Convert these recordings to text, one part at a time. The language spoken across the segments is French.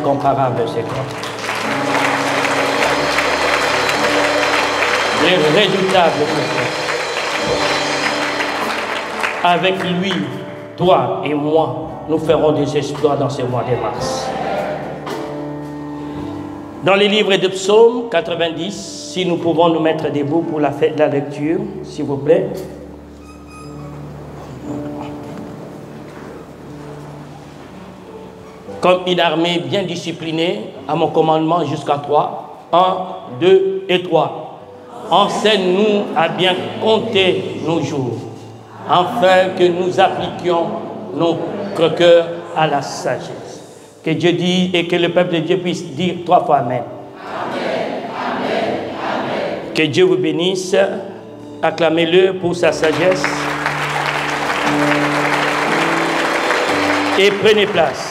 incomparable, c'est quoi. Redoutable. Avec lui, toi et moi, nous ferons des exploits dans ce mois de mars. Dans les livres de Psaume 90, si nous pouvons nous mettre debout pour la lecture, s'il vous plaît. Comme une armée bien disciplinée, à mon commandement jusqu'à 3. 1, 2 et 3. Enseigne-nous à bien compter nos jours, afin que nous appliquions notre cœur à la sagesse. Que Dieu dise et que le peuple de Dieu puisse dire 3 fois Amen. Amen, amen, amen. Que Dieu vous bénisse. Acclamez-le pour sa sagesse. Et prenez place.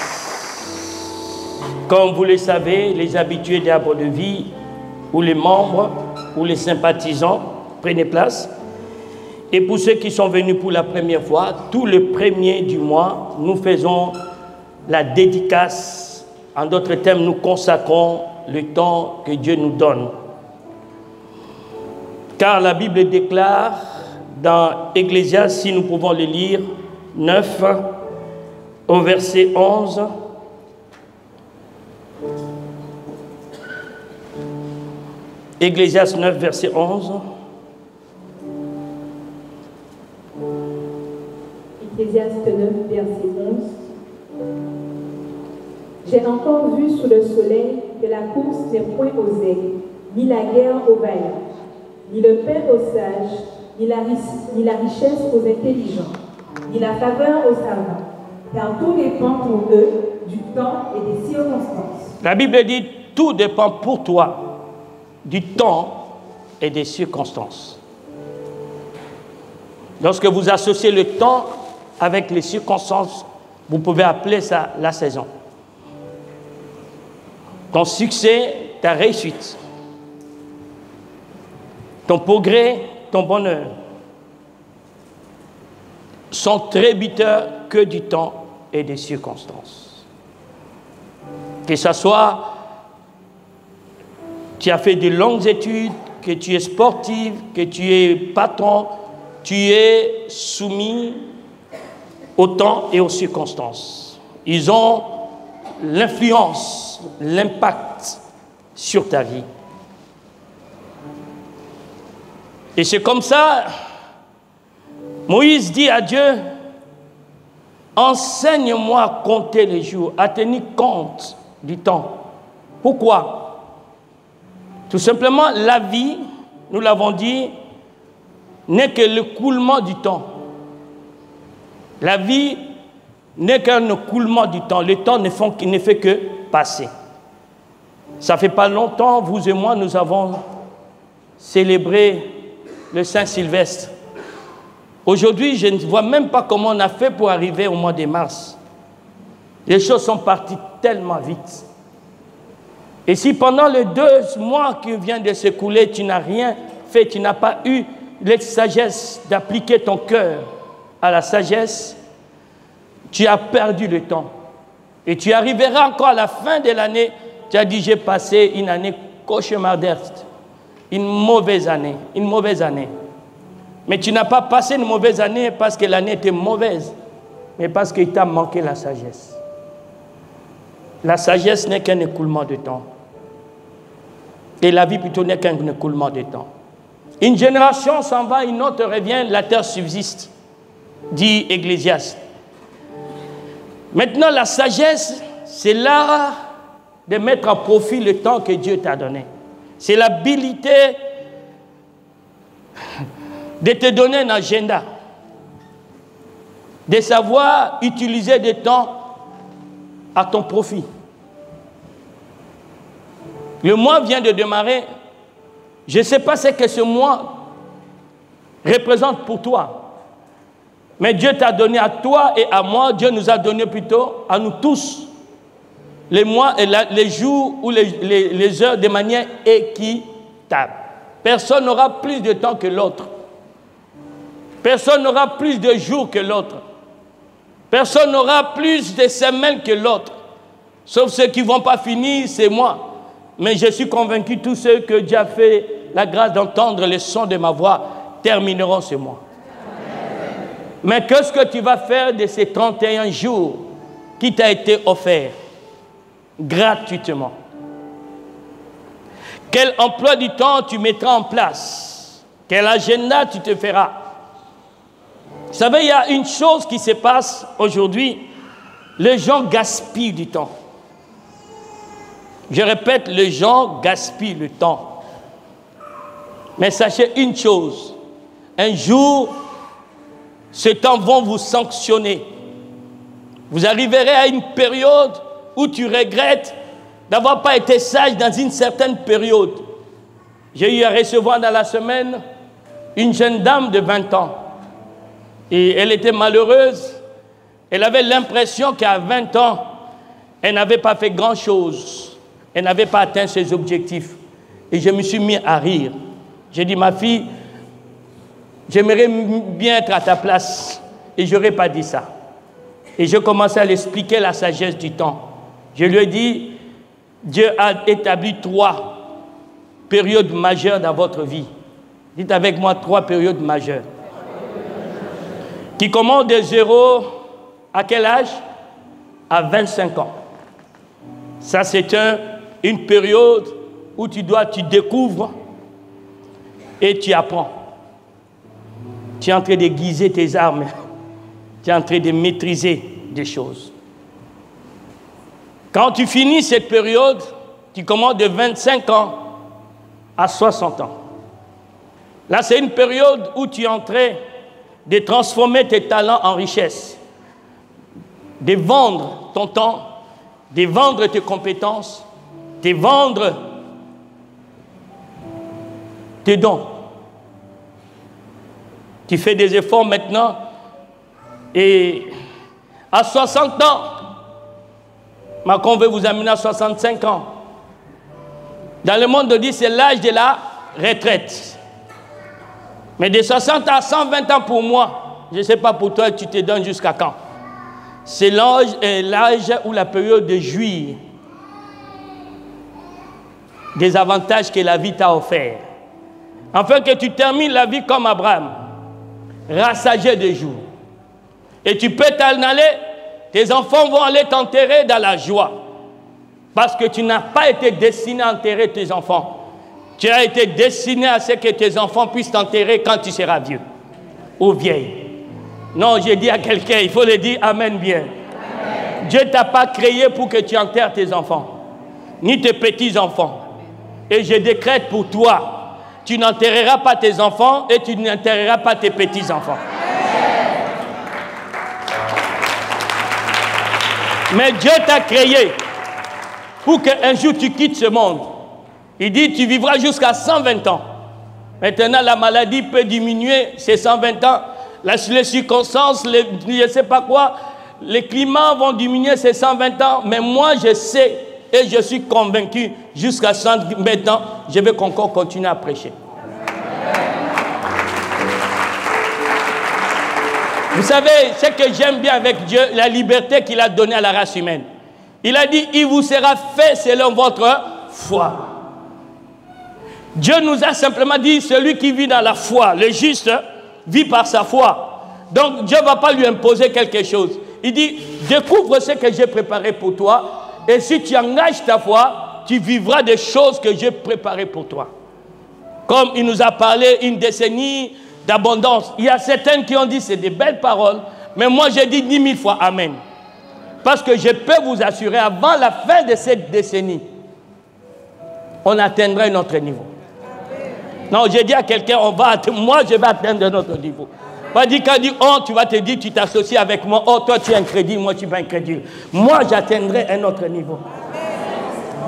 Comme vous le savez, les habitués d'Arbre de Vie, ou les membres, ou les sympathisants, prenez place. Et pour ceux qui sont venus pour la première fois, tout le premier du mois, nous faisons la dédicace. En d'autres termes, nous consacrons le temps que Dieu nous donne. Car la Bible déclare dans Ecclésiaste, si nous pouvons le lire, 9, au verset 11, Ecclésiaste 9, verset 11. Ecclésiaste 9, verset 11. J'ai encore vu sous le soleil que la course n'est point aux aigles, ni la guerre aux vaillants, ni le pain aux sages, ni la richesse aux intelligents, ni la faveur aux savants, car tout dépend pour eux du temps et des circonstances. La Bible dit, tout dépend pour toi du temps et des circonstances. Lorsque vous associez le temps avec les circonstances, vous pouvez appeler ça la saison. Ton succès, ta réussite, ton progrès, ton bonheur sont tributaires que du temps et des circonstances. Que ce soit tu as fait de longues études, que tu es sportif, que tu es patron, tu es soumis au temps et aux circonstances. Ils ont l'influence, l'impact sur ta vie. Et c'est comme ça, Moïse dit à Dieu, enseigne-moi à compter les jours, à tenir compte du temps. Pourquoi ? Tout simplement, la vie, nous l'avons dit, n'est que le coulement du temps. La vie n'est qu'un coulement du temps. Le temps ne fait que passer. Ça ne fait pas longtemps, vous et moi, nous avons célébré le Saint-Sylvestre. Aujourd'hui, je ne vois même pas comment on a fait pour arriver au mois de mars. Les choses sont parties tellement vite. Et si pendant les 2 mois qui viennent de s'écouler, tu n'as rien fait, tu n'as pas eu la sagesse d'appliquer ton cœur à la sagesse, tu as perdu le temps. Et tu arriveras encore à la fin de l'année, tu as dit, j'ai passé une année cauchemardesque, une mauvaise année. Mais tu n'as pas passé une mauvaise année parce que l'année était mauvaise, mais parce qu'il t'a manqué la sagesse. La sagesse n'est qu'un écoulement de temps. Et la vie plutôt n'est qu'un écoulement de temps. Une génération s'en va, une autre revient, la terre subsiste, dit Ecclésiaste. Maintenant, la sagesse, c'est l'art de mettre à profit le temps que Dieu t'a donné. C'est l'habilité de te donner un agenda, de savoir utiliser le temps à ton profit. Le mois vient de démarrer. Je ne sais pas ce que ce mois représente pour toi. Mais Dieu t'a donné à toi et à moi, Dieu nous a donné plutôt à nous tous les mois et les jours ou les heures de manière équitable. Personne n'aura plus de temps que l'autre. Personne n'aura plus de jours que l'autre. Personne n'aura plus de semaines que l'autre. Sauf ceux qui ne vont pas finir, c'est moi. Mais je suis convaincu, tous ceux que Dieu a fait la grâce d'entendre le son de ma voix termineront ce mois. Mais qu'est-ce que tu vas faire de ces 31 jours qui t'a été offert gratuitement? Quel emploi du temps tu mettras en place? Quel agenda tu te feras? Vous savez, il y a une chose qui se passe aujourd'hui. Les gens gaspillent du temps. Je répète, les gens gaspillent le temps. Mais sachez une chose. Un jour, ces temps vont vous sanctionner. Vous arriverez à une période où tu regrettes d'avoir pas été sage dans une certaine période. J'ai eu à recevoir dans la semaine une jeune dame de 20 ans. Et elle était malheureuse. Elle avait l'impression qu'à 20 ans, elle n'avait pas fait grand-chose. Elle n'avait pas atteint ses objectifs. Et je me suis mis à rire. J'ai dit, ma fille, j'aimerais bien être à ta place. Et je n'aurais pas dit ça. Et je commençais à lui expliquer la sagesse du temps. Je lui ai dit, Dieu a établi 3 périodes majeures dans votre vie. Dites avec moi 3 périodes majeures. Qui commencent de 0 à quel âge? À 25 ans. Ça, c'est une période où tu découvres et tu apprends. Tu es en train d'aiguiser tes armes. Tu es en train de maîtriser des choses. Quand tu finis cette période, tu commences de 25 ans à 60 ans. Là, c'est une période où tu es en train de transformer tes talents en richesse, de vendre ton temps, de vendre tes compétences, de vendre tes dons. Tu fais des efforts maintenant et à 60 ans, Macron veut vous amener à 65 ans. Dans le monde, on dit que c'est l'âge de la retraite. Mais de 60 à 120 ans pour moi, je ne sais pas pour toi, tu te donnes jusqu'à quand? C'est l'âge ou la période de jouir des avantages que la vie t'a offert. Afin que tu termines la vie comme Abraham, rassasié de jours. Et tu peux t'en aller, tes enfants vont aller t'enterrer dans la joie. Parce que tu n'as pas été destiné à enterrer tes enfants. Tu as été destiné à ce que tes enfants puissent t'enterrer quand tu seras vieux ou vieille. Non, j'ai dit à quelqu'un, il faut le dire amen bien. Amen. Dieu ne t'a pas créé pour que tu enterres tes enfants, ni tes petits-enfants. Et je décrète pour toi, tu n'enterreras pas tes enfants et tu n'enterreras pas tes petits-enfants. Mais Dieu t'a créé pour qu'un jour tu quittes ce monde. Il dit tu vivras jusqu'à 120 ans. Maintenant la maladie peut diminuer ces 120 ans. Les circonstances, je ne sais pas quoi, les climats vont diminuer ces 120 ans. Mais moi je sais et je suis convaincu jusqu'à 120 ans, je vais encore continuer à prêcher. Vous savez, ce que j'aime bien avec Dieu, la liberté qu'il a donnée à la race humaine. Il a dit, il vous sera fait selon votre foi. Dieu nous a simplement dit, celui qui vit dans la foi, le juste, vit par sa foi. Donc Dieu ne va pas lui imposer quelque chose. Il dit, découvre ce que j'ai préparé pour toi, et si tu engages ta foi, tu vivras des choses que j'ai préparées pour toi. Comme il nous a parlé une décennie d'abondance. Il y a certaines qui ont dit c'est des belles paroles, mais moi j'ai dit 10 000 fois Amen. Parce que je peux vous assurer, avant la fin de cette décennie, on atteindra un autre niveau. Non, j'ai dit à quelqu'un, moi je vais atteindre un autre niveau. Pas dit quand dit oh, tu vas te dire, tu t'associes avec moi, oh toi tu es incrédule, moi je suis pas incrédule. Moi j'atteindrai un autre niveau.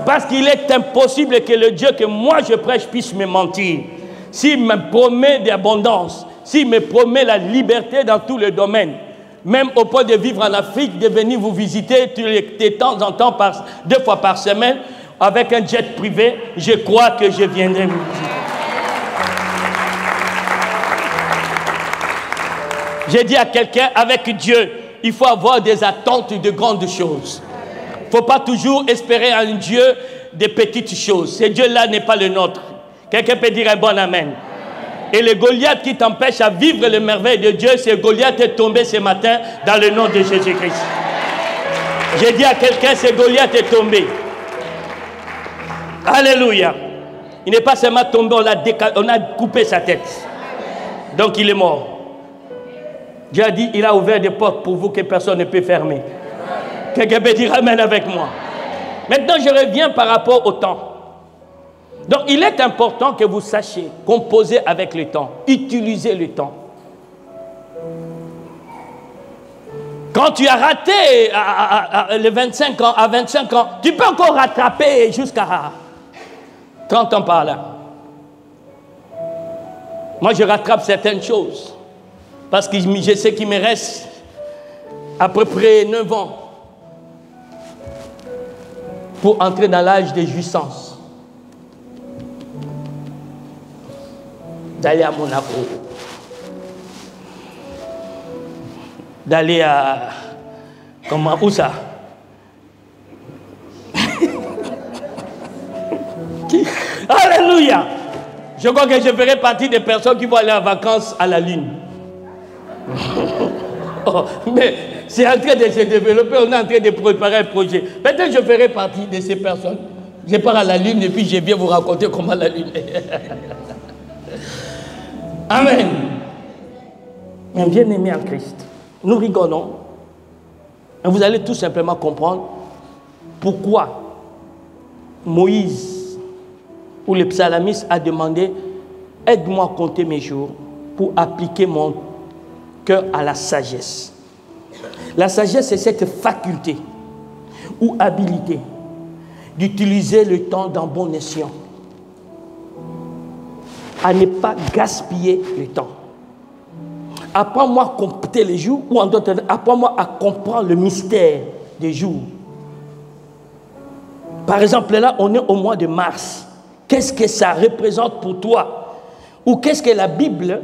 Parce qu'il est impossible que le Dieu que moi je prêche puisse me mentir. S'il me promet d'abondance, s'il me promet la liberté dans tous les domaines, même au point de vivre en Afrique, de venir vous visiter de temps en temps, 2 fois par semaine, avec un jet privé, je crois que je viendrai vous visiter. J'ai dit à quelqu'un, avec Dieu, il faut avoir des attentes de grandes choses. Il faut pas toujours espérer un Dieu des petites choses. Ce Dieu-là n'est pas le nôtre. Quelqu'un peut dire un bon amen. Et le Goliath qui t'empêche à vivre les merveilles de Dieu, c'est Goliath est tombé ce matin dans le nom de Jésus-Christ. J'ai dit à quelqu'un, ce Goliath est tombé. Alléluia. Il n'est pas seulement tombé, on a coupé sa tête. Donc il est mort. Dieu a dit, il a ouvert des portes pour vous que personne ne peut fermer. Quelqu'un peut dire amen avec moi. Maintenant, je reviens par rapport au temps. Donc, il est important que vous sachiez composer avec le temps, utiliser le temps. Quand tu as raté les 25 ans, à 25 ans, tu peux encore rattraper jusqu'à 30 ans par là. Moi, je rattrape certaines choses parce que je sais qu'il me reste à peu près 9 ans pour entrer dans l'âge de jouissance. D'aller à Monaco, d'aller à... Comment? Où ça? Alléluia! Je crois que je ferai partie des personnes qui vont aller en vacances à la Lune. Oh, mais c'est en train de se développer, on est en train de préparer un projet. Peut-être que je ferai partie de ces personnes. Je pars à la Lune et puis je viens vous raconter comment la Lune est. Amen. Mais bien-aimés en Christ, nous rigolons. Et vous allez tout simplement comprendre pourquoi Moïse ou le psalamiste a demandé « Aide-moi à compter mes jours pour appliquer mon cœur à la sagesse. » La sagesse, c'est cette faculté ou habilité d'utiliser le temps dans bon escient, à ne pas gaspiller le temps. Apprends-moi à compter les jours, ou en d'autres termes, apprends-moi à comprendre le mystère des jours. Par exemple, là, on est au mois de mars. Qu'est-ce que ça représente pour toi? Ou qu'est-ce que la Bible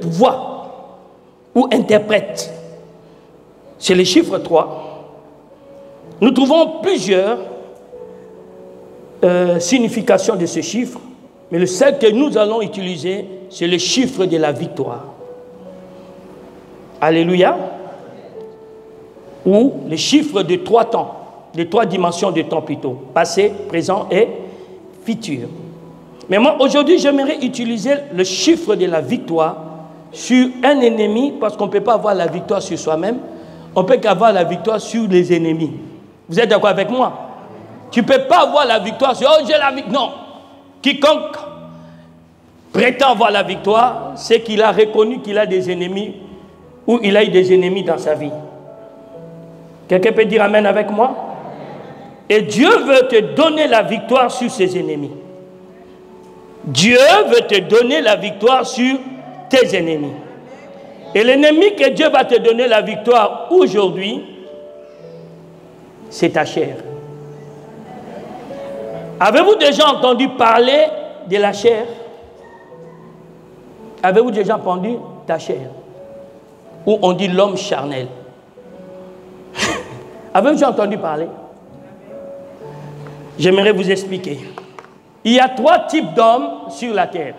voit ou interprète? C'est le chiffre 3. Nous trouvons plusieurs signification de ce chiffre, mais le seul que nous allons utiliser, c'est le chiffre de la victoire. Alléluia. Ou le chiffre de 3 temps, de 3 dimensions de temps plutôt, passé, présent et futur. Mais moi, aujourd'hui, j'aimerais utiliser le chiffre de la victoire sur un ennemi, parce qu'on ne peut pas avoir la victoire sur soi-même, on peut qu'avoir la victoire sur les ennemis. Vous êtes d'accord avec moi? Tu ne peux pas avoir la victoire sur « Oh, j'ai la victoire ». Non. Quiconque prétend avoir la victoire, c'est qu'il a reconnu qu'il a des ennemis ou il a eu des ennemis dans sa vie. Quelqu'un peut dire amen avec moi? Et Dieu veut te donner la victoire sur ses ennemis. Dieu veut te donner la victoire sur tes ennemis. Et l'ennemi que Dieu va te donner la victoire aujourd'hui, c'est ta chair. Avez-vous déjà entendu parler de la chair? Avez-vous déjà entendu ta chair? Ou on dit l'homme charnel. Avez-vous déjà entendu parler? J'aimerais vous expliquer. Il y a 3 types d'hommes sur la terre.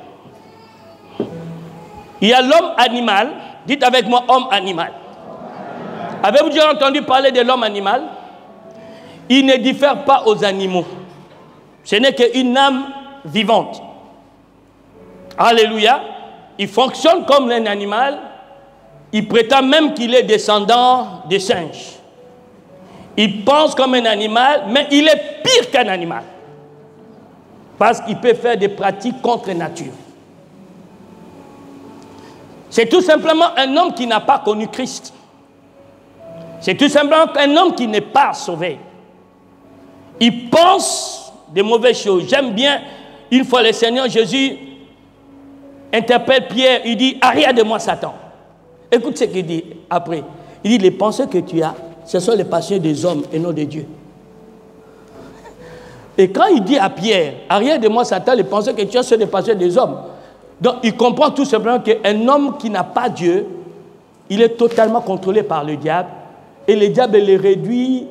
Il y a l'homme animal. Dites avec moi, homme animal. Avez-vous déjà entendu parler de l'homme animal? Il ne diffère pas aux animaux. Ce n'est qu'une âme vivante. Alléluia. Il fonctionne comme un animal. Il prétend même qu'il est descendant des singes. Il pense comme un animal, mais il est pire qu'un animal. Parce qu'il peut faire des pratiques contre nature. C'est tout simplement un homme qui n'a pas connu Christ. C'est tout simplement un homme qui n'est pas sauvé. Il pense des mauvaises choses. J'aime bien, une fois le Seigneur Jésus interpelle Pierre, il dit, arrière de moi Satan. Écoute ce qu'il dit après. Il dit, les pensées que tu as, ce sont les passions des hommes et non de Dieu. Et quand il dit à Pierre, arrière de moi Satan, les pensées que tu as, ce sont les passions des hommes. Donc il comprend tout simplement qu'un homme qui n'a pas Dieu, il est totalement contrôlé par le diable et le diable les réduit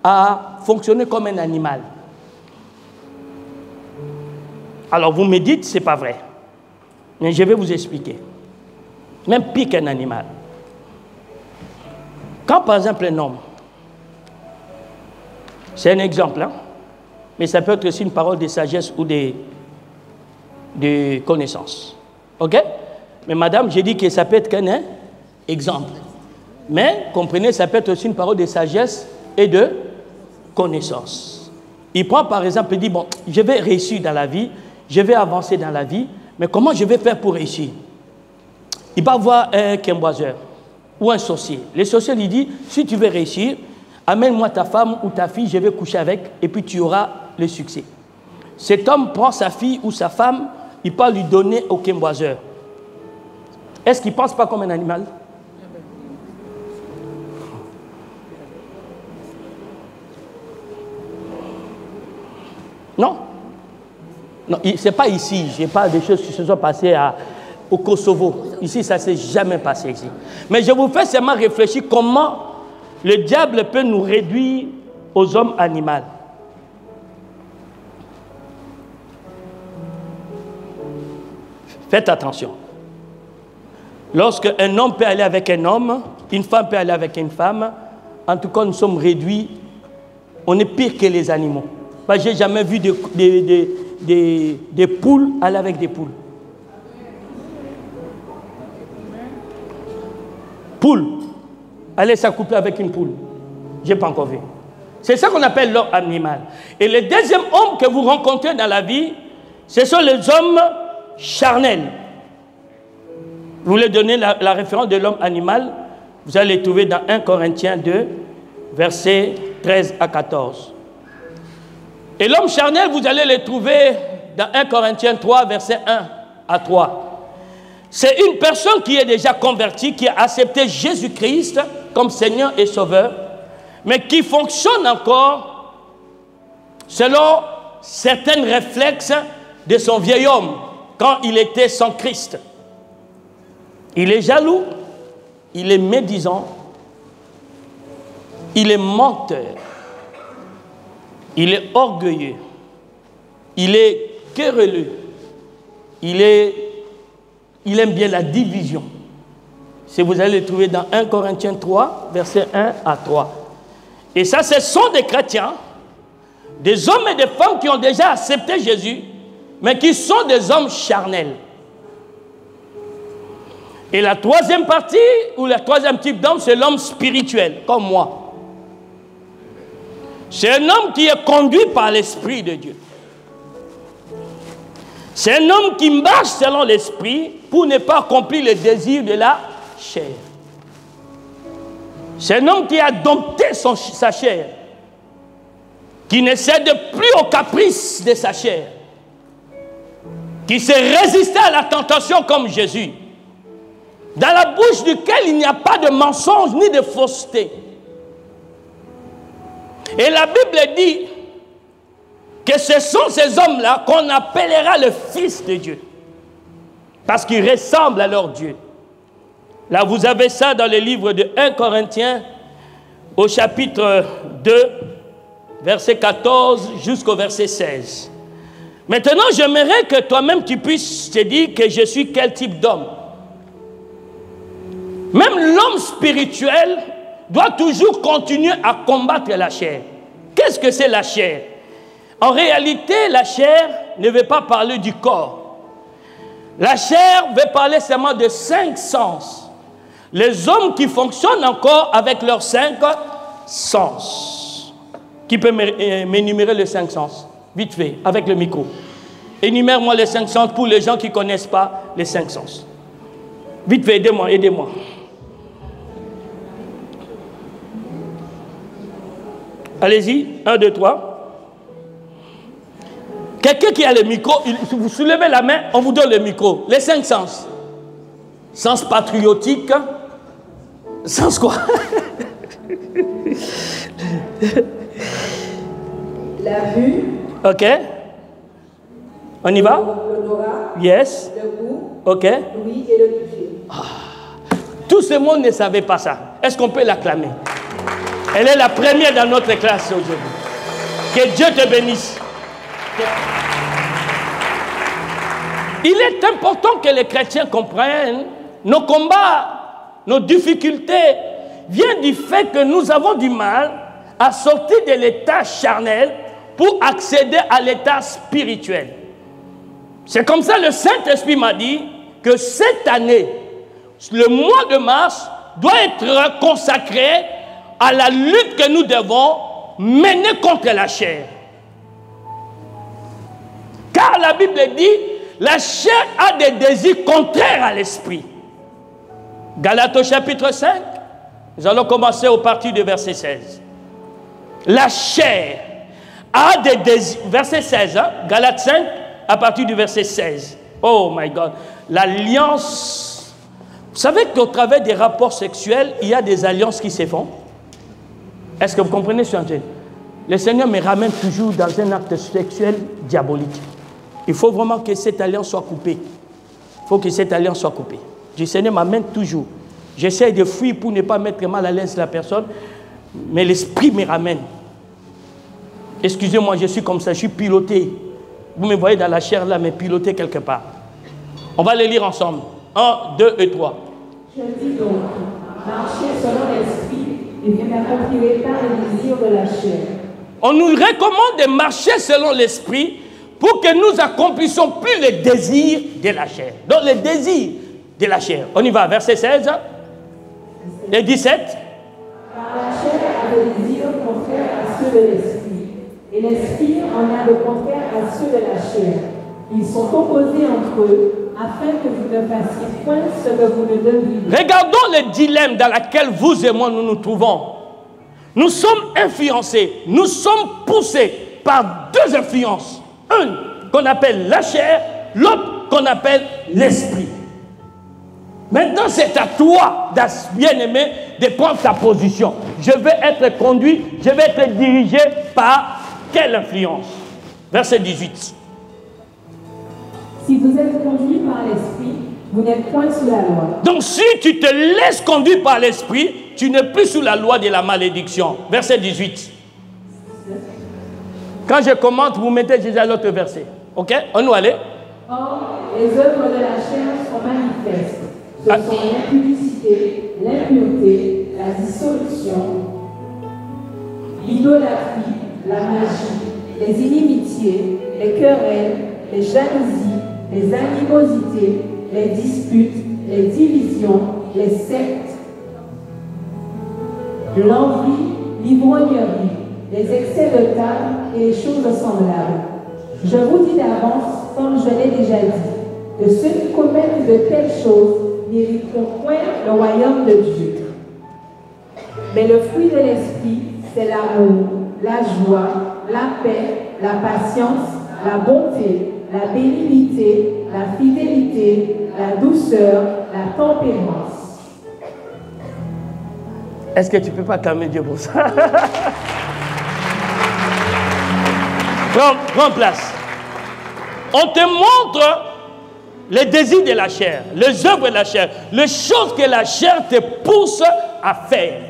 à fonctionner comme un animal. Alors vous me dites, ce n'est pas vrai. Mais je vais vous expliquer. Même pire qu'un animal. Quand par exemple un homme, c'est un exemple, hein, mais ça peut être aussi une parole de sagesse ou de connaissance. Ok? Mais madame, j'ai dit que ça peut être qu'un exemple. Mais, comprenez, ça peut être aussi une parole de sagesse et de connaissance. Il prend par exemple, il dit, bon, je vais réussir dans la vie, je vais avancer dans la vie, mais comment je vais faire pour réussir? Il va voir un quimboiseur ou un sorcier. Le sorcier lui dit, si tu veux réussir, amène-moi ta femme ou ta fille, je vais coucher avec, et puis tu auras le succès. Cet homme prend sa fille ou sa femme, il peut lui donner au quimboiseur. Est-ce qu'il ne pense pas comme un animal? Non. Non, ce n'est pas ici. Je parle des choses qui se sont passées au Kosovo. Ici, ça ne s'est jamais passé ici. Mais je vous fais seulement réfléchir comment le diable peut nous réduire aux hommes animaux. Faites attention. Lorsque un homme peut aller avec un homme, une femme peut aller avec une femme, en tout cas, nous sommes réduits, on est pire que les animaux. Je n'ai jamais vu des poules aller avec des poules. Poule, aller s'accoupler avec une poule. Je n'ai pas encore vu. C'est ça qu'on appelle l'homme animal. Et le deuxième homme que vous rencontrez dans la vie, ce sont les hommes charnels. Vous voulez donner la référence de l'homme animal? Vous allez le trouver dans 1 Corinthiens 2, versets 13 à 14. Et l'homme charnel, vous allez le trouver dans 1 Corinthiens 3, versets 1 à 3. C'est une personne qui est déjà convertie, qui a accepté Jésus-Christ comme Seigneur et Sauveur, mais qui fonctionne encore selon certains réflexes de son vieil homme quand il était sans Christ. Il est jaloux, il est médisant, il est menteur, il est orgueilleux, il est querelleux, il aime bien la division. Si vous allez le trouver dans 1 Corinthiens 3, versets 1 à 3. Et ça, ce sont des chrétiens, des hommes et des femmes qui ont déjà accepté Jésus, mais qui sont des hommes charnels. Et la troisième partie, ou le troisième type d'homme, c'est l'homme spirituel, comme moi. C'est un homme qui est conduit par l'Esprit de Dieu. C'est un homme qui marche selon l'Esprit pour ne pas accomplir les désirs de la chair. C'est un homme qui a dompté sa chair, qui ne cède plus aux caprices de sa chair, qui s'est résisté à la tentation comme Jésus, dans la bouche duquel il n'y a pas de mensonge ni de fausseté. Et la Bible dit que ce sont ces hommes-là qu'on appellera le Fils de Dieu, parce qu'ils ressemblent à leur Dieu. Là, vous avez ça dans le livre de 1 Corinthiens, au chapitre 2, verset 14 jusqu'au verset 16. Maintenant, j'aimerais que toi-même tu puisses te dire que je suis quel type d'homme. Même l'homme spirituel doit toujours continuer à combattre la chair. Qu'est-ce que c'est la chair? En réalité, la chair ne veut pas parler du corps. La chair veut parler seulement de 5 sens. Les hommes qui fonctionnent encore avec leurs 5 sens. Qui peut m'énumérer les 5 sens? Vite fait, avec le micro. Énumère-moi les 5 sens pour les gens qui ne connaissent pas les 5 sens. Vite fait, aidez-moi, aidez-moi. Allez-y, 1, 2, 3. Quelqu'un qui a le micro, si vous soulevez la main, on vous donne le micro. Les 5 sens. Sens patriotique. Sens quoi? La vue. Ok. On y va? L'odorat. Yes. Le goût. Ok. L'ouïe et le toucher. Tout ce monde ne savait pas ça. Est-ce qu'on peut l'acclamer? Elle est la première dans notre classe aujourd'hui. Que Dieu te bénisse. Il est important que les chrétiens comprennent nos combats, nos difficultés viennent du fait que nous avons du mal à sortir de l'état charnel pour accéder à l'état spirituel. C'est comme ça que le Saint-Esprit m'a dit que cette année, le mois de mars doit être consacré à la lutte que nous devons mener contre la chair. Car la Bible dit, la chair a des désirs contraires à l'esprit. Galates au chapitre 5, nous allons commencer au partir du verset 16. La chair a des désirs, verset 16, hein? Galates 5, à partir du verset 16. Oh my God, l'alliance. Vous savez qu'au travers des rapports sexuels, il y a des alliances qui se font. Est-ce que vous comprenez ce que le Seigneur me ramène toujours dans un acte sexuel diabolique. Il faut vraiment que cette alliance soit coupée. Il faut que cette alliance soit coupée. Le Seigneur m'amène toujours. J'essaie de fuir pour ne pas mettre mal à l'aise la personne, mais l'esprit me ramène. Excusez-moi, je suis comme ça, je suis piloté. Vous me voyez dans la chair là, mais piloté quelque part. On va les lire ensemble. 1, 2 et 3. Je dis donc, marchez selon l'esprit et vous n'accomplirez pas les désirs de la chair. On nous recommande de marcher selon l'esprit pour que nous accomplissions plus les désirs de la chair. Donc les désirs de la chair. On y va, verset 16 et 17. Car la chair a des désirs contraires à ceux de l'esprit, et l'esprit en a de contraires à ceux de la chair. Ils sont opposés entre eux, afin que vous ne fassiez point ce que vous ne devriez. Regardons le dilemme dans lequel vous et moi nous nous trouvons. Nous sommes influencés, nous sommes poussés par deux influences. Une qu'on appelle la chair, l'autre qu'on appelle l'esprit. Maintenant, c'est à toi, bien-aimé, de prendre ta position. Je vais être conduit, je vais être dirigé par quelle influence? Verset 18. Si vous êtes conduit par l'esprit, vous n'êtes point sous la loi. Donc si tu te laisses conduire par l'esprit, tu n'es plus sous la loi de la malédiction. Verset 18. Quand je commente, vous mettez déjà l'autre verset. Ok? On nous allait. Or, les œuvres de la chair sont manifestes. Ce sont l'impudicité, l'impureté, la dissolution, l'idolâtrie, la magie, les inimitiés, les querelles, les jalousies, les animosités, les disputes, les divisions, les sectes, l'envie, l'ivrognerie, les excès de table et les choses semblables. Je vous dis d'avance, comme je l'ai déjà dit, que ceux qui commettent de telles choses n'hériteront point le royaume de Dieu. Mais le fruit de l'esprit, c'est l'amour, la joie, la paix, la patience, la bonté, la bénignité, la fidélité, la douceur, la tempérance. Est-ce que tu ne peux pas calmer Dieu pour ça? Prends place. On te montre les désirs de la chair, les œuvres de la chair, les choses que la chair te pousse à faire.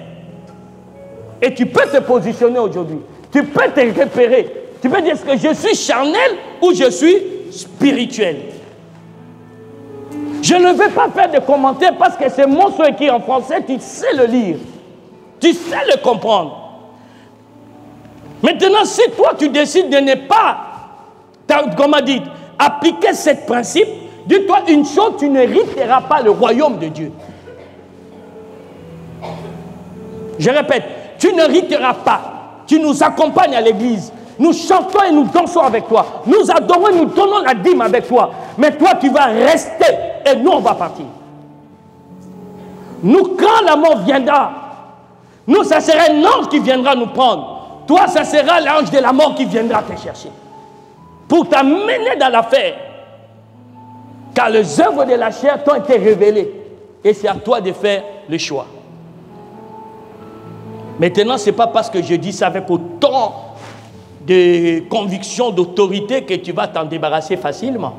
Et tu peux te positionner aujourd'hui. Tu peux te repérer. Tu peux dire, est-ce que je suis charnel ou je suis spirituel? Je ne vais pas faire de commentaires parce que c'est mon souhait qui est en français, tu sais le lire. Tu sais le comprendre. Maintenant, si toi tu décides de ne pas, comme on dit, appliquer ce principe, dis-toi une chose, tu n'hériteras pas le royaume de Dieu. Je répète, tu n'hériteras pas. Tu nous accompagnes à l'église. Nous chantons et nous dansons avec toi. Nous adorons et nous donnons la dîme avec toi. Mais toi, tu vas rester et nous, on va partir. Nous, quand la mort viendra, nous, ça sera un ange qui viendra nous prendre. Toi, ça sera l'ange de la mort qui viendra te chercher. Pour t'amener dans l'affaire. Car les œuvres de la chair t'ont été révélées. Et c'est à toi de faire le choix. Maintenant, ce n'est pas parce que je dis ça avec autant de conviction, d'autorité que tu vas t'en débarrasser facilement.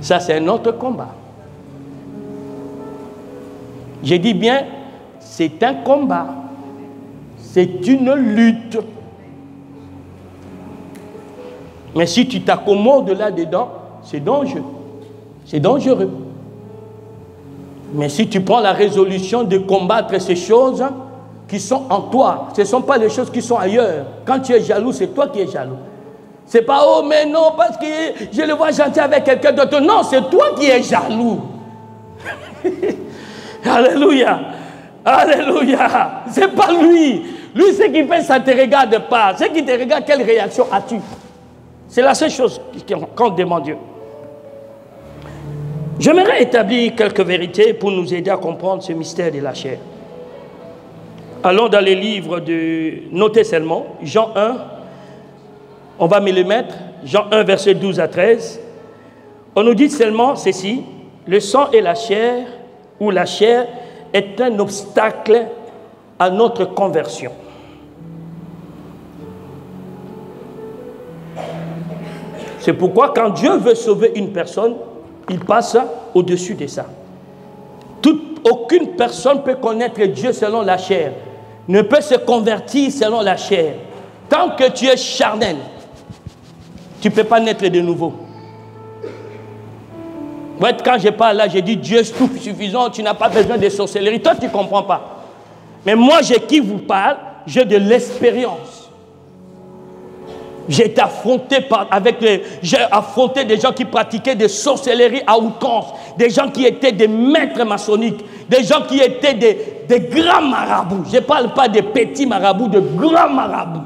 Ça, c'est un autre combat. Je dis bien, c'est un combat. C'est une lutte. Mais si tu t'accommodes là-dedans, c'est dangereux. C'est dangereux. Mais si tu prends la résolution de combattre ces choses qui sont en toi, ce ne sont pas les choses qui sont ailleurs. Quand tu es jaloux, c'est toi qui es jaloux. C'est pas, oh mais non, parce que je le vois gentil avec quelqu'un d'autre. Non, c'est toi qui es jaloux. Alléluia. Alléluia. C'est pas lui. Lui, ce qu'il fait, ça ne te regarde pas. Ce qui te regarde, quelle réaction as-tu? C'est la seule chose qu'on demande Dieu. J'aimerais établir quelques vérités pour nous aider à comprendre ce mystère de la chair. Allons dans les livres de... Notez seulement, Jean 1, on va me le mettre, Jean 1, verset 12 à 13. On nous dit seulement ceci, le sang et la chair, ou la chair, est un obstacle à notre conversion. C'est pourquoi quand Dieu veut sauver une personne, il passe au-dessus de ça. Aucune personne peut connaître Dieu selon la chair, ne peut se convertir selon la chair. Tant que tu es charnel, tu ne peux pas naître de nouveau. Ouais, quand je parle là, je dis Dieu est tout suffisant, tu n'as pas besoin de sorcellerie. Toi, tu ne comprends pas. Mais moi, qui vous parle, j'ai de l'expérience. J'ai été affronté j'ai affronté des gens qui pratiquaient des sorcelleries à outrance, des gens qui étaient des maîtres maçonniques, des gens qui étaient des grands marabouts. Je ne parle pas des petits marabouts, de grands marabouts.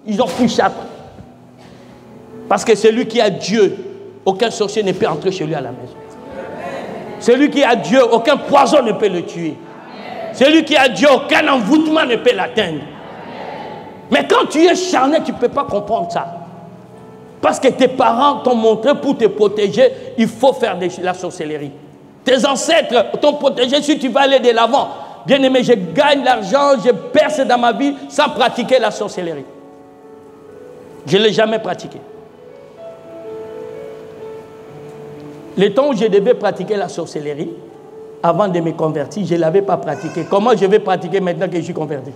Ils ont pris chape. Parce que celui qui a Dieu, aucun sorcier ne peut entrer chez lui à la maison. Celui qui a Dieu, aucun poison ne peut le tuer. Celui qui a Dieu, aucun envoûtement ne peut l'atteindre. Mais quand tu es charnel, tu ne peux pas comprendre ça. Parce que tes parents t'ont montré pour te protéger, il faut faire de la sorcellerie. Tes ancêtres t'ont protégé si tu vas aller de l'avant. Bien aimé, je gagne l'argent, je perce dans ma vie sans pratiquer la sorcellerie. Je ne l'ai jamais pratiqué. Le temps où je devais pratiquer la sorcellerie, avant de me convertir, je ne l'avais pas pratiqué. Comment je vais pratiquer maintenant que je suis converti?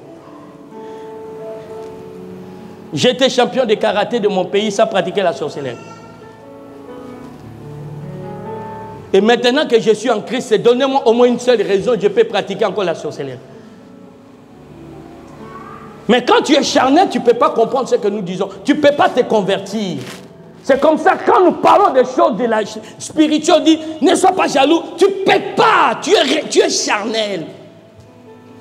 J'étais champion de karaté de mon pays sans pratiquer la sorcellerie. Et maintenant que je suis en Christ, donnez-moi au moins une seule raison, je peux pratiquer encore la sorcellerie. Mais quand tu es charnel, tu ne peux pas comprendre ce que nous disons. Tu ne peux pas te convertir. C'est comme ça, quand nous parlons des choses de la spirituelle, on dit, ne sois pas jaloux. Tu ne peux pas, tu es charnel.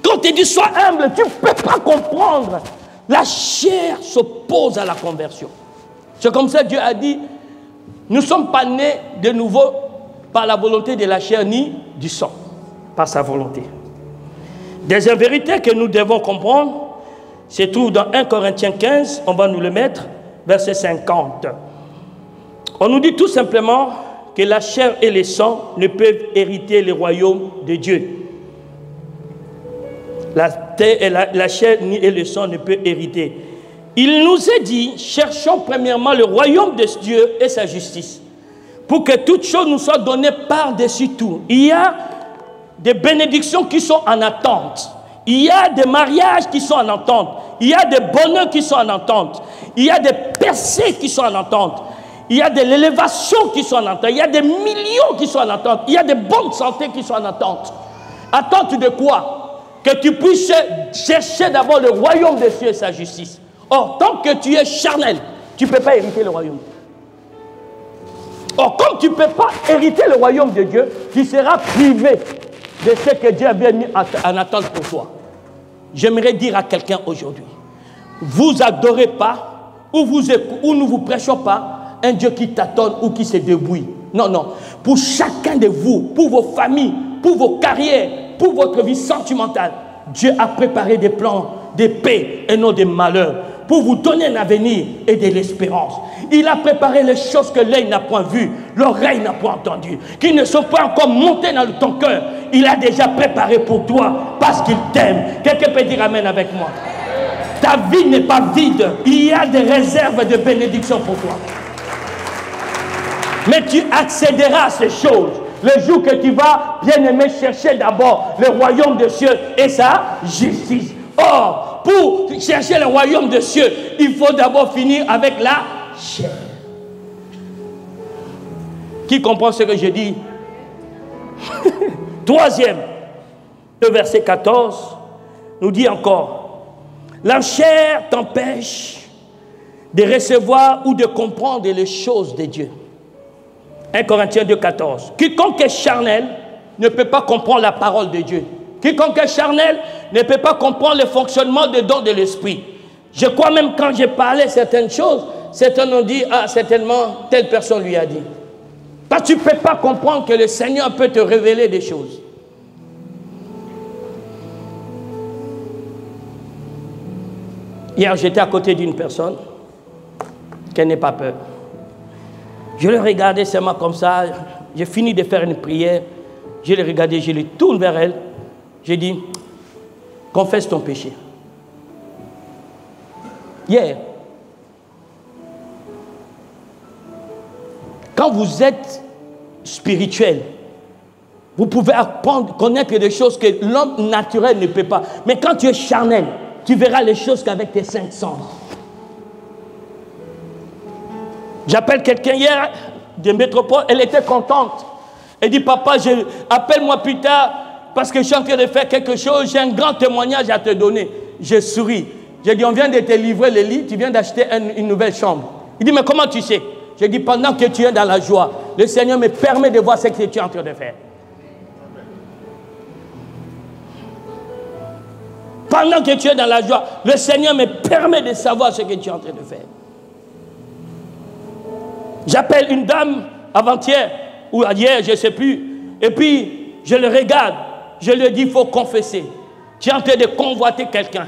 Quand on te dit, sois humble, tu ne peux pas comprendre. La chair s'oppose à la conversion. C'est comme ça que Dieu a dit, nous ne sommes pas nés de nouveau par la volonté de la chair ni du sang, par sa volonté. Des vérités que nous devons comprendre se trouvent dans 1 Corinthiens 15, on va nous le mettre, verset 50. On nous dit tout simplement que la chair et le sang ne peuvent hériter le royaume de Dieu. La chair et le sang ne peuvent hériter. Il nous est dit, cherchons premièrement le royaume de Dieu et sa justice, pour que toutes choses nous soient données par-dessus tout. Il y a des bénédictions qui sont en attente. Il y a des mariages qui sont en attente. Il y a des bonheurs qui sont en attente. Il y a des percées qui sont en attente. Il y a de l'élévation qui sont en attente. Il y a des millions qui sont en attente. Il y a des bonnes santé qui sont en attente. Attente de quoi? Que tu puisses chercher d'abord le royaume des cieux et sa justice. Or, tant que tu es charnel, tu ne peux pas hériter le royaume. Or, comme tu ne peux pas hériter le royaume de Dieu, tu seras privé de ce que Dieu avait mis en attente pour toi. J'aimerais dire à quelqu'un aujourd'hui, vous adorez pas, ou nous vous prêchons pas, un Dieu qui t'attend ou qui se débrouille. Non, non. Pour chacun de vous, pour vos familles, pour vos carrières, pour votre vie sentimentale, Dieu a préparé des plans de paix et non de malheur, pour vous donner un avenir et de l'espérance. Il a préparé les choses que l'œil n'a point vues, l'oreille n'a point entendues, qui ne sont pas encore montées dans ton cœur. Il a déjà préparé pour toi parce qu'il t'aime. Quelqu'un peut dire amen avec moi. Ta vie n'est pas vide. Il y a des réserves de bénédiction pour toi. Mais tu accéderas à ces choses le jour que tu vas, bien aimé, chercher d'abord le royaume des cieux et sa justice. Or, pour chercher le royaume des cieux, il faut d'abord finir avec la chair. Qui comprend ce que je dis? Troisième, le verset 14 nous dit encore, la chair t'empêche de recevoir ou de comprendre les choses de Dieu. 1 Corinthiens 2, 14. Quiconque est charnel ne peut pas comprendre la parole de Dieu. Quiconque est charnel ne peut pas comprendre le fonctionnement des dons de l'esprit. Je crois même quand j'ai parlé certaines choses, certains ont dit, ah, certainement, telle personne lui a dit. Parce que tu ne peux pas comprendre que le Seigneur peut te révéler des choses. Hier, j'étais à côté d'une personne qui n'ait pas peur. Je le regardais seulement comme ça. J'ai fini de faire une prière. Je l'ai regardé, je le tourne vers elle. J'ai dit, confesse ton péché. Hier, quand vous êtes spirituel, vous pouvez apprendre, connaître des choses que l'homme naturel ne peut pas. Mais quand tu es charnel, tu verras les choses qu'avec tes 5 sens. J'appelle quelqu'un hier de métropole, elle était contente. Elle dit, papa, appelle-moi plus tard parce que je suis en train de faire quelque chose, j'ai un grand témoignage à te donner. Je souris. J'ai dit, on vient de te livrer le lit, tu viens d'acheter une nouvelle chambre. Il dit, mais comment tu sais? J'ai dit, pendant que tu es dans la joie, le Seigneur me permet de voir ce que tu es en train de faire. Pendant que tu es dans la joie, le Seigneur me permet de savoir ce que tu es en train de faire. J'appelle une dame avant-hier, ou hier, je ne sais plus, et puis je le regarde, je lui dis, il faut confesser. Tu es en train de convoiter quelqu'un.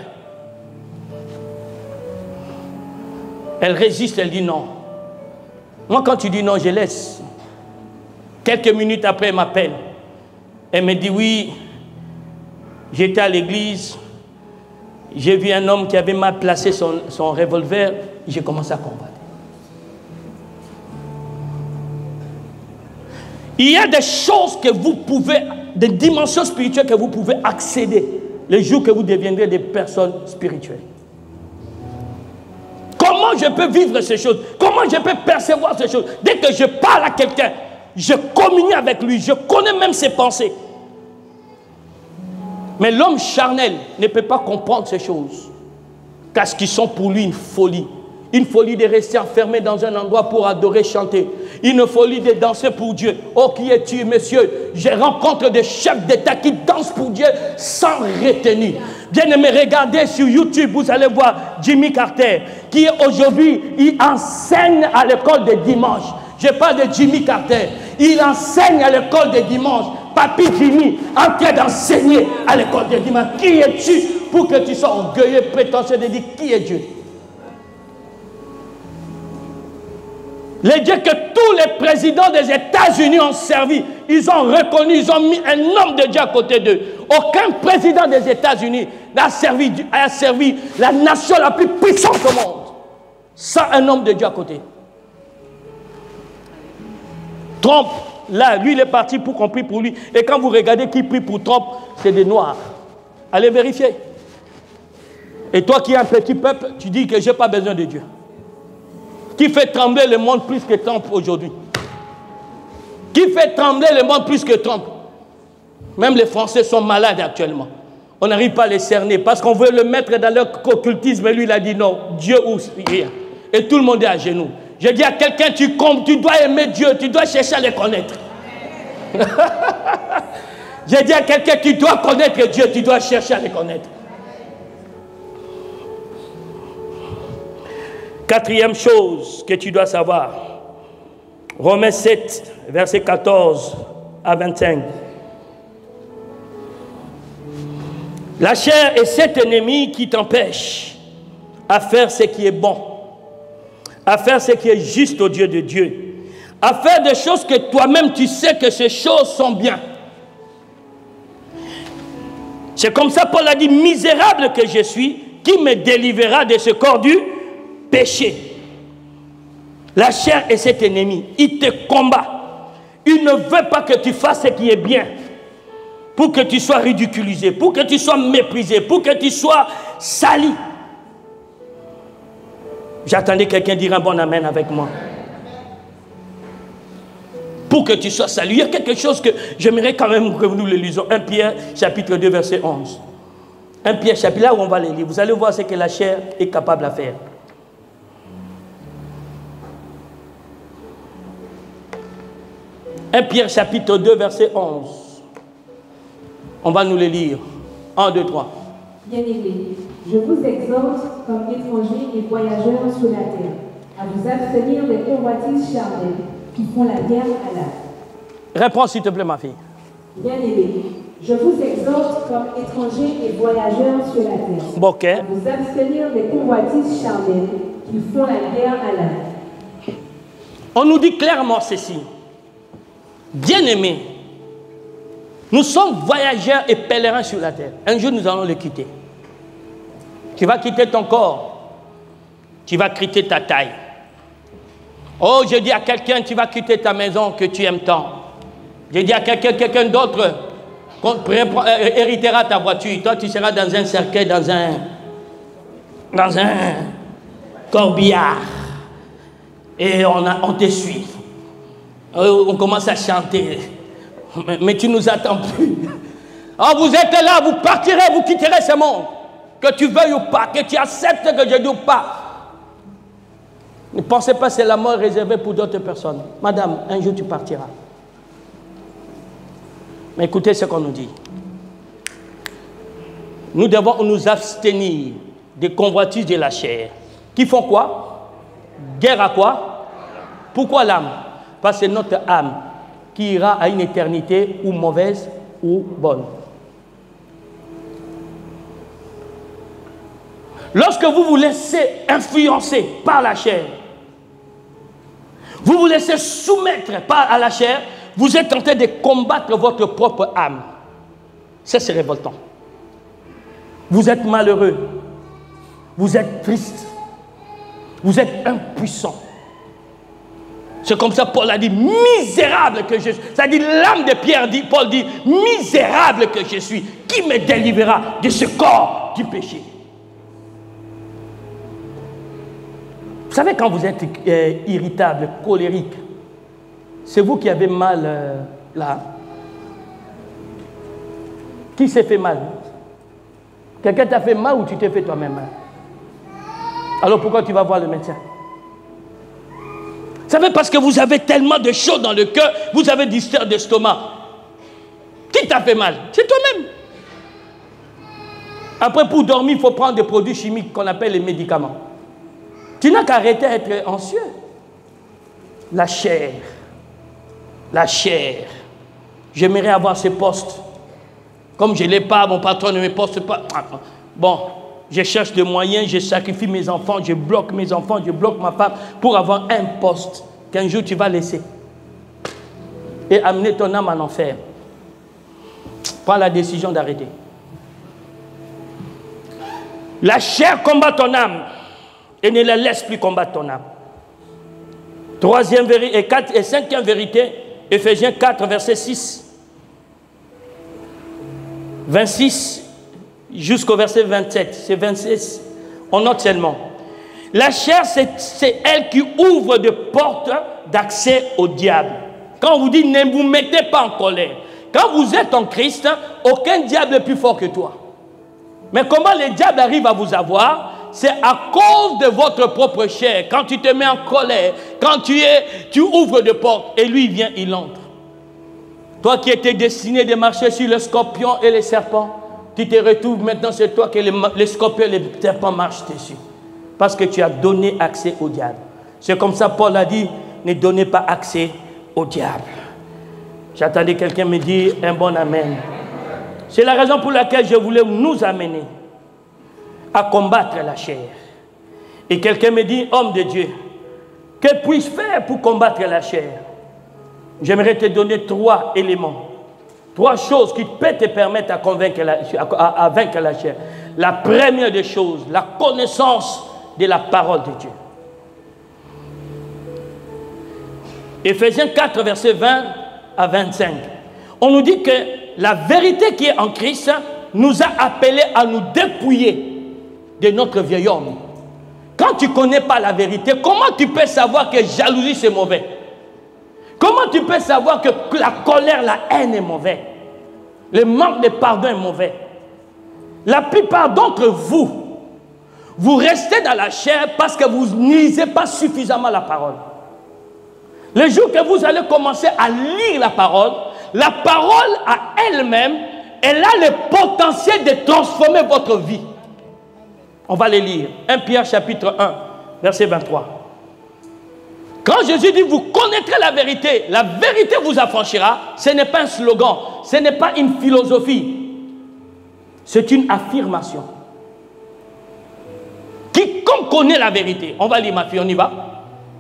Elle résiste, elle dit non. Moi, quand tu dis non, je laisse. Quelques minutes après, elle m'appelle. Elle me dit, oui, j'étais à l'église, j'ai vu un homme qui avait mal placé son revolver, j'ai commencé à combattre. Il y a des choses que vous pouvez, des dimensions spirituelles que vous pouvez accéder les jours que vous deviendrez des personnes spirituelles. Comment je peux vivre ces choses? Comment je peux percevoir ces choses? Dès que je parle à quelqu'un, je communie avec lui, je connais même ses pensées. Mais l'homme charnel ne peut pas comprendre ces choses. Parce qu'ils sont pour lui une folie. Une folie de rester enfermé dans un endroit pour adorer, chanter. Une folie de danser pour Dieu. Oh, qui es-tu, monsieur? Je rencontre des chefs d'État qui dansent pour Dieu sans retenue. Bien-aimés, regardez sur YouTube, vous allez voir Jimmy Carter, qui aujourd'hui, il enseigne à l'école de dimanche. Je parle de Jimmy Carter. Il enseigne à l'école de dimanche. Papy Jimmy, en train d'enseigner à l'école de dimanche. Qui es-tu pour que tu sois orgueilleux, prétentieux de dire qui est Dieu? Les dieux que tous les présidents des États-Unis ont servi, ils ont reconnu, ils ont mis un homme de Dieu à côté d'eux. Aucun président des États-Unis n'a servi la nation la plus puissante au monde sans un homme de Dieu à côté. Trump, là, lui, il est parti pour qu'on prie pour lui. Et quand vous regardez qui prie pour Trump, c'est des Noirs. Allez vérifier. Et toi qui es un petit peuple, tu dis que je n'ai pas besoin de Dieu. Qui fait trembler le monde plus que Trump aujourd'hui? Qui fait trembler le monde plus que Trump? Même les Français sont malades actuellement. On n'arrive pas à les cerner parce qu'on veut le mettre dans leur occultisme. Et lui, il a dit non, Dieu ou rien. Et tout le monde est à genoux. Je dis à quelqu'un, tu dois aimer Dieu, tu dois chercher à le connaître. J'ai dit à quelqu'un, tu dois connaître Dieu, tu dois chercher à le connaître. Quatrième chose que tu dois savoir, Romains 7, verset 14 à 25. La chair est cet ennemi qui t'empêche à faire ce qui est bon, à faire ce qui est juste aux yeux de Dieu, à faire des choses que toi-même tu sais que ces choses sont bien. C'est comme ça Paul a dit, misérable que je suis, qui me délivrera de ce corps du péché. La chair est cet ennemi, il te combat. Il ne veut pas que tu fasses ce qui est bien, pour que tu sois ridiculisé, pour que tu sois méprisé, pour que tu sois sali. J'attendais quelqu'un dire un bon amen avec moi. Pour que tu sois salué. Il y a quelque chose que j'aimerais quand même que nous le lisons. 1 Pierre, chapitre 2, verset 11. 1 Pierre, chapitre, là où on va les lire. Vous allez voir ce que la chair est capable à faire. 1 Pierre, chapitre 2, verset 11. On va nous le lire. 1, 2, 3. Bien-aimés, je vous exhorte, comme étrangers et voyageurs sur la terre, à vous abstenir des convoitises charnelles qui font la guerre à l'âme. Réponds s'il te plaît, ma fille. Bien-aimés, je vous exhorte, comme étrangers et voyageurs sur la terre, Ok. à vous abstenir des convoitises charnelles qui font la guerre à l'âme. On nous dit clairement ceci. Bien-aimés, nous sommes voyageurs et pèlerins sur la terre. Un jour, nous allons le quitter. Tu vas quitter ton corps. Tu vas quitter ta taille. Oh, je dis à quelqu'un, tu vas quitter ta maison que tu aimes tant. Je dis à quelqu'un d'autre, qu'on héritera ta voiture. Toi, tu seras dans un cercueil, dans un corbillard. Et on te suit. On commence à chanter. Mais tu ne nous attends plus. Oh, vous êtes là, vous partirez, vous quitterez ce monde. Que tu veuilles ou pas, que tu acceptes que je dis ou pas. Ne pensez pas que c'est la mort réservée pour d'autres personnes. Madame, un jour tu partiras. Mais écoutez ce qu'on nous dit. Nous devons nous abstenir des convoitises de la chair. Qui font quoi? Guerre à quoi? Pourquoi l'âme? Parce que c'est notre âme qui ira à une éternité ou mauvaise ou bonne. Lorsque vous vous laissez influencer par la chair, vous vous laissez soumettre à la chair, vous êtes en train de combattre votre propre âme. Ça, c'est révoltant. Vous êtes malheureux. Vous êtes triste. Vous êtes impuissant. C'est comme ça Paul a dit, misérable que je suis. Ça dit, l'âme de Pierre, Paul dit, misérable que je suis. Qui me délivrera de ce corps du péché? Vous savez, quand vous êtes irritable, colérique, c'est vous qui avez mal là. Qui s'est fait mal? Quelqu'un t'a fait mal ou tu t'es fait toi-même mal? Alors pourquoi tu vas voir le médecin? Vous savez, parce que vous avez tellement de choses dans le cœur, vous avez des ulcères d'estomac. Qui t'a fait mal? C'est toi-même. Après, pour dormir, il faut prendre des produits chimiques qu'on appelle les médicaments. Tu n'as qu'à arrêter d'être anxieux. La chair. La chair. J'aimerais avoir ce poste. Comme je ne l'ai pas, mon patron ne me poste pas. Bon, je cherche des moyens, je sacrifie mes enfants, je bloque mes enfants, je bloque ma femme pour avoir un poste qu'un jour tu vas laisser. Et amener ton âme en enfer. Prends la décision d'arrêter. La chair combat ton âme. Et ne la laisse plus combattre ton âme. Troisième vérité et cinquième vérité, Éphésiens 4, verset 6. 26 jusqu'au verset 27. C'est 26. On note seulement. La chair, c'est elle qui ouvre des portes d'accès au diable. Quand on vous dit ne vous mettez pas en colère. Quand vous êtes en Christ, aucun diable n'est plus fort que toi. Mais comment les diables arrivent à vous avoir? C'est à cause de votre propre chair. Quand tu te mets en colère, quand tu ouvres des portes et lui vient, il entre. Toi qui étais destiné de marcher sur les scorpions et les serpents, tu te retrouves maintenant, c'est toi que les scorpions et les serpents marchent dessus. Parce que tu as donné accès au diable. C'est comme ça Paul a dit, ne donnez pas accès au diable. J'attendais quelqu'un me dire un bon amen. C'est la raison pour laquelle je voulais nous amener à combattre la chair. Et quelqu'un me dit, homme de Dieu, que puis-je faire pour combattre la chair? J'aimerais te donner 3 éléments. 3 choses qui peuvent te permettre à vaincre la chair. La première des choses, la connaissance de la parole de Dieu. Éphésiens 4, verset 20 à 25. On nous dit que la vérité qui est en Christ nous a appelés à nous dépouiller de notre vieil homme. Quand tu ne connais pas la vérité, comment tu peux savoir que jalousie c'est mauvais? Comment tu peux savoir que la colère, la haine est mauvais? Le manque de pardon est mauvais? La plupart d'entre vous, vous restez dans la chair parce que vous ne lisez pas suffisamment la parole. Le jour que vous allez commencer à lire la parole à elle-même, elle a le potentiel de transformer votre vie. On va les lire. 1 Pierre chapitre 1, verset 23. Quand Jésus dit, vous connaîtrez la vérité vous affranchira, ce n'est pas un slogan, ce n'est pas une philosophie, c'est une affirmation. Quiconque connaît la vérité, on va lire ma fille, on y va.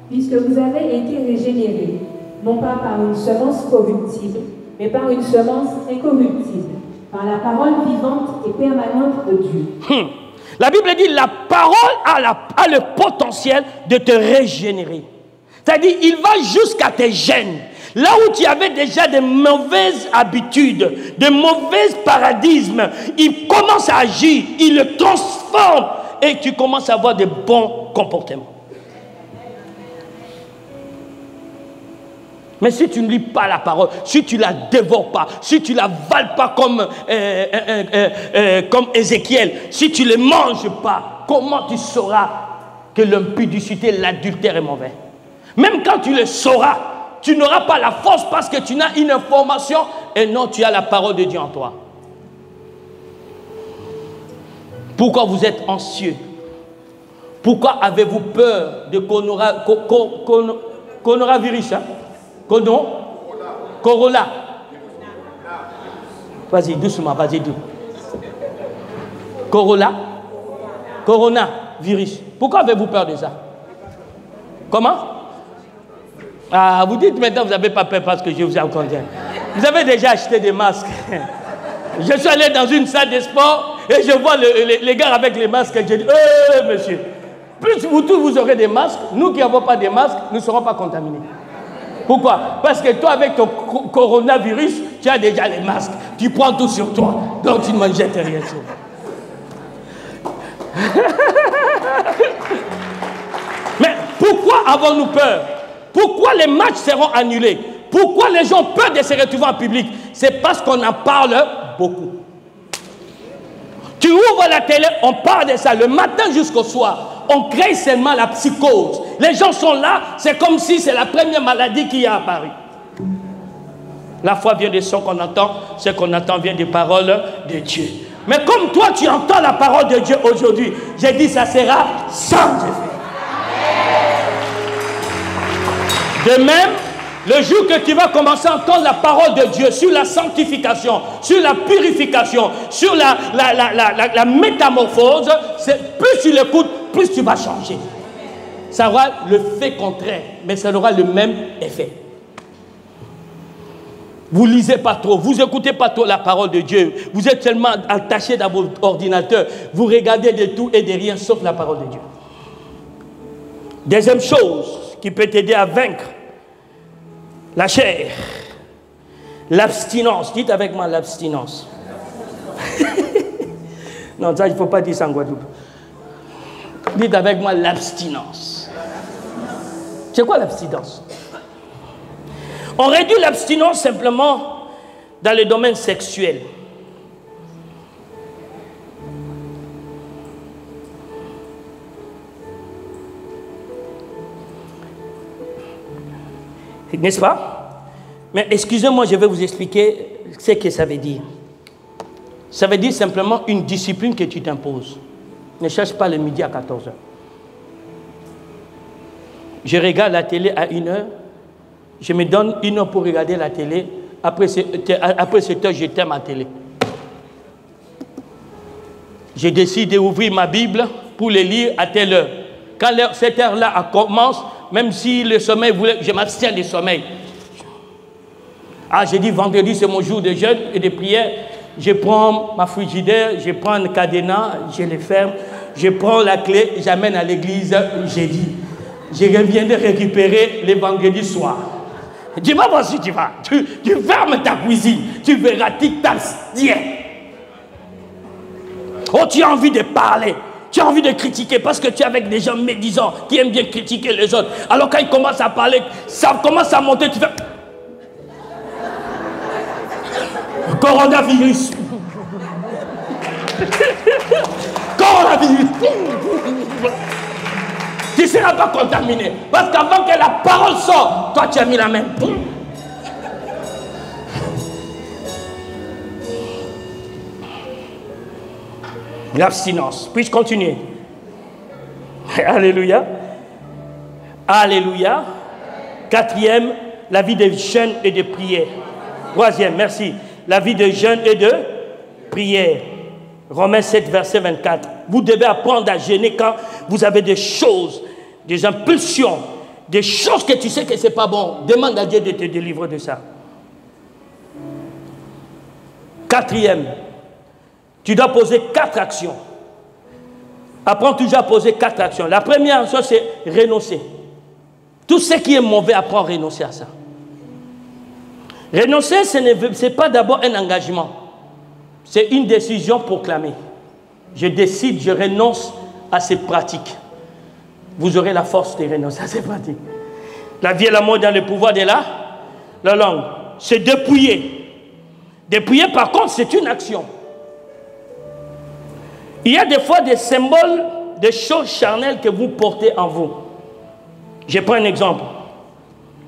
Puisque vous avez été régénérés, non pas par une semence corruptible, mais par une semence incorruptible, par la parole vivante et permanente de Dieu. La Bible dit, la parole a le potentiel de te régénérer. C'est-à-dire, il va jusqu'à tes gènes. Là où tu avais déjà de mauvaises habitudes, de mauvais paradigmes, il commence à agir, il le transforme et tu commences à avoir de bons comportements. Mais si tu ne lis pas la parole, si tu ne la dévores pas, si tu ne la vales pas comme Ézéchiel, si tu ne les manges pas, comment tu sauras que l'impudicité, l'adultère est mauvais? Même quand tu le sauras, tu n'auras pas la force parce que tu n'as une information et non, tu as la parole de Dieu en toi. Pourquoi vous êtes anxieux? Pourquoi avez-vous peur de coronavirus? Corona. Vas-y, doucement, vas-y, doucement. Coronavirus. Pourquoi avez-vous peur de ça? Comment? Ah, vous dites maintenant, vous n'avez pas peur parce que je vous en contient. Vous avez déjà acheté des masques. Je suis allé dans une salle de sport et je vois les gars avec les masques et je dis, monsieur, plus vous tous vous aurez des masques, nous qui n'avons pas des masques, nous ne serons pas contaminés. Pourquoi? Parce que toi, avec ton coronavirus, tu as déjà les masques. Tu prends tout sur toi. Donc, tu ne m'en jettes rien sur. Mais pourquoi avons-nous peur? Pourquoi les matchs seront annulés? Pourquoi les gens ont peur de se retrouver en public? C'est parce qu'on en parle beaucoup. Tu ouvres la télé, on parle de ça le matin jusqu'au soir. On crée seulement la psychose. Les gens sont là, c'est comme si c'est la première maladie qui est apparue. La foi vient des sons qu'on entend, ce qu'on entend vient des paroles de Dieu. Mais comme toi, tu entends la parole de Dieu aujourd'hui, j'ai dit ça sera sans effet. De même, le jour que tu vas commencer à entendre la parole de Dieu sur la sanctification, sur la purification, sur la métamorphose, plus tu l'écoutes, plus tu vas changer. Ça aura le fait contraire, mais ça aura le même effet. Vous ne lisez pas trop, vous n'écoutez pas trop la parole de Dieu. Vous êtes tellement attaché dans votre ordinateur, vous regardez de tout et de rien sauf la parole de Dieu. Deuxième chose qui peut t'aider à vaincre la chair, l'abstinence. Dites avec moi l'abstinence. Non, ça, il ne faut pas dire ça en Guadeloupe. Dites avec moi l'abstinence. C'est quoi l'abstinence? On réduit l'abstinence simplement dans le domaine sexuel. N'est-ce pas? Mais excusez-moi, je vais vous expliquer ce que ça veut dire. Ça veut dire simplement une discipline que tu t'imposes. Ne cherche pas le midi à 14h. Je regarde la télé à 1h. Je me donne 1 heure pour regarder la télé. Après cette heure, j'éteins ma télé. Je décide d'ouvrir ma Bible pour le lire à telle heure. Quand cette heure-là commence, même si le sommeil voulait, je m'abstiens du sommeil. Ah, j'ai dit vendredi, c'est mon jour de jeûne et de prière. Je prends ma frigidaire, je prends un cadenas, je le ferme. Je prends la clé, j'amène à l'église jeudi. Je reviens de récupérer le vendredi soir. Tu vas voir si tu vas. Tu fermes ta cuisine. Tu verras, tu t'abstiens. Oh, tu as envie de parler. Tu as envie de critiquer parce que tu es avec des gens médisants qui aiment bien critiquer les autres. Alors quand ils commencent à parler, ça commence à monter, tu fais... Coronavirus. Coronavirus. Tu ne seras pas contaminé. Parce qu'avant que la parole sorte, toi tu as mis la main. L'abstinence. Puis-je continuer? Alléluia. Alléluia. Quatrième, la vie de jeûne et de prière. Troisième, merci. La vie de jeûne et de prière. Romains 7, verset 24. Vous devez apprendre à jeûner quand vous avez des choses, des impulsions, des choses que tu sais que ce n'est pas bon. Demande à Dieu de te délivrer de ça. Quatrième, tu dois poser 4 actions. Apprends toujours à poser 4 actions. La première chose, c'est renoncer. Tout ce qui est mauvais, apprends à renoncer à ça. Renoncer, ce n'est pas d'abord un engagement. C'est une décision proclamée. Je décide, je renonce à cette pratique. Vous aurez la force de renoncer à ces pratiques. La vie et la mort dans le pouvoir de la langue. C'est dépouiller. Dépouiller, par contre, c'est une action. Il y a des fois des symboles, des choses charnelles que vous portez en vous. Je prends un exemple.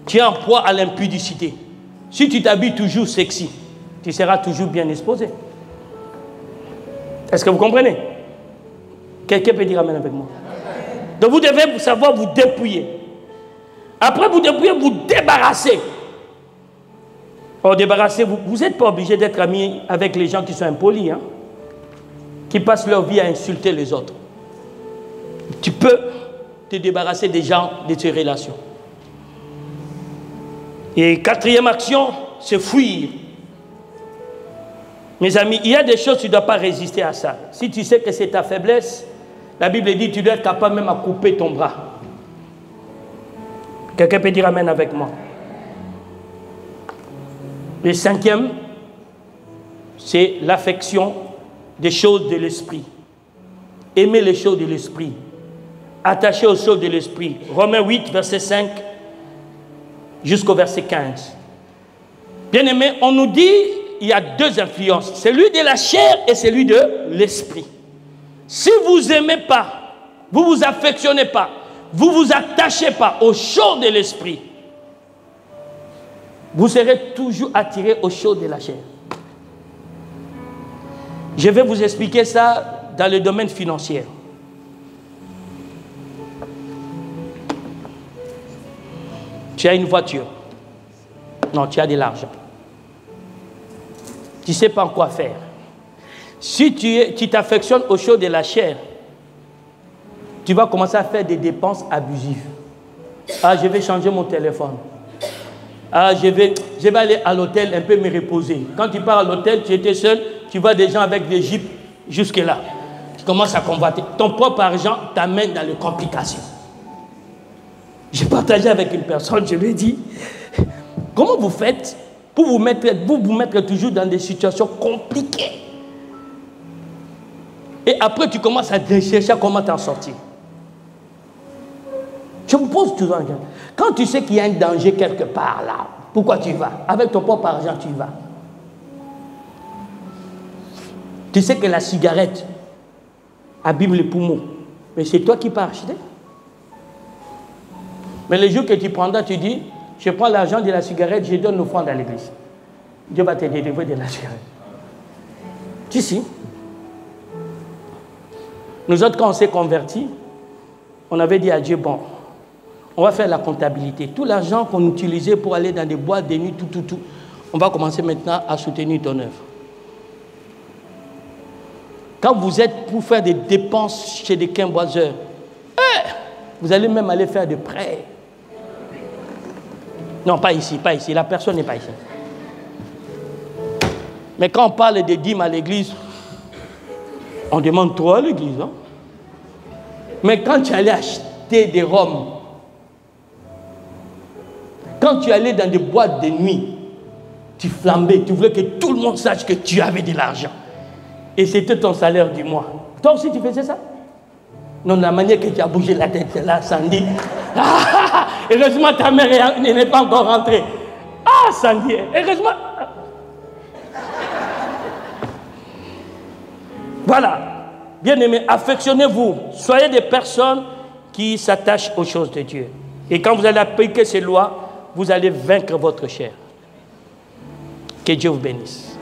Tu es en proie à l'impudicité. Si tu t'habilles toujours sexy, tu seras toujours bien exposé. Est-ce que vous comprenez? Quelqu'un peut dire amen avec moi. Donc vous devez savoir vous dépouiller. Après vous dépouiller, vous débarrasser. Or débarrasser, vous n'êtes pas obligé d'être ami avec les gens qui sont impolis, hein, qui passent leur vie à insulter les autres. Tu peux te débarrasser des gens, de tes relations. Et quatrième action, c'est fuir. Mes amis, il y a des choses, tu ne dois pas résister à ça. Si tu sais que c'est ta faiblesse, la Bible dit que tu dois être capable même à couper ton bras. Quelqu'un peut dire amen avec moi. Le cinquième, c'est l'affection des choses de l'esprit. Aimer les choses de l'esprit. Attaché aux choses de l'esprit. Romains 8, verset 5 jusqu'au verset 15. Bien aimé, on nous dit il y a 2 influences. Celui de la chair et celui de l'esprit. Si vous n'aimez pas, vous ne vous affectionnez pas, vous ne vous attachez pas aux choses de l'esprit, vous serez toujours attiré aux choses de la chair. Je vais vous expliquer ça dans le domaine financier. Tu as une voiture. Non, tu as de l'argent. Tu ne sais pas quoi faire. Si tu t'affectionnes aux choses de la chair, tu vas commencer à faire des dépenses abusives. Ah, je vais changer mon téléphone. Ah, je vais aller à l'hôtel un peu me reposer. Quand tu pars à l'hôtel, tu étais seul, tu vois des gens avec des jeeps jusque-là. Tu commences à convoiter. Ton propre argent t'amène dans les complications. J'ai partagé avec une personne, je lui ai dit, comment vous faites pour vous mettre toujours dans des situations compliquées? Et après, tu commences à chercher comment t'en sortir. Je me pose toujours une question. Quand tu sais qu'il y a un danger quelque part là, pourquoi tu vas? Avec ton propre argent, tu vas. Tu sais que la cigarette abîme les poumons, mais c'est toi qui peux acheter. Mais les jours que tu prendras, tu dis, je prends l'argent de la cigarette, je donne l'offrande à l'église. Dieu va te délivrer de la cigarette. Tu sais. Nous autres, quand on s'est convertis, on avait dit à Dieu, bon, on va faire la comptabilité. Tout l'argent qu'on utilisait pour aller dans des boîtes de nuit, tout, on va commencer maintenant à soutenir ton œuvre. Quand vous êtes pour faire des dépenses chez des quimboiseurs, vous allez même aller faire des prêts. Non, pas ici, pas ici. La personne n'est pas ici. Mais quand on parle des dîmes à l'église, on demande trop à l'église. Hein? Mais quand tu allais acheter des rhums, quand tu allais dans des boîtes de nuit, tu flambais, tu voulais que tout le monde sache que tu avais de l'argent. Et c'était ton salaire du mois. Toi aussi, tu faisais ça? Non, la manière que tu as bougé la tête, là, Sandy. Ah, heureusement, ta mère n'est pas encore rentrée. Ah, Sandy, heureusement. Voilà. Bien-aimés, affectionnez-vous. Soyez des personnes qui s'attachent aux choses de Dieu. Et quand vous allez appliquer ces lois, vous allez vaincre votre chair. Que Dieu vous bénisse.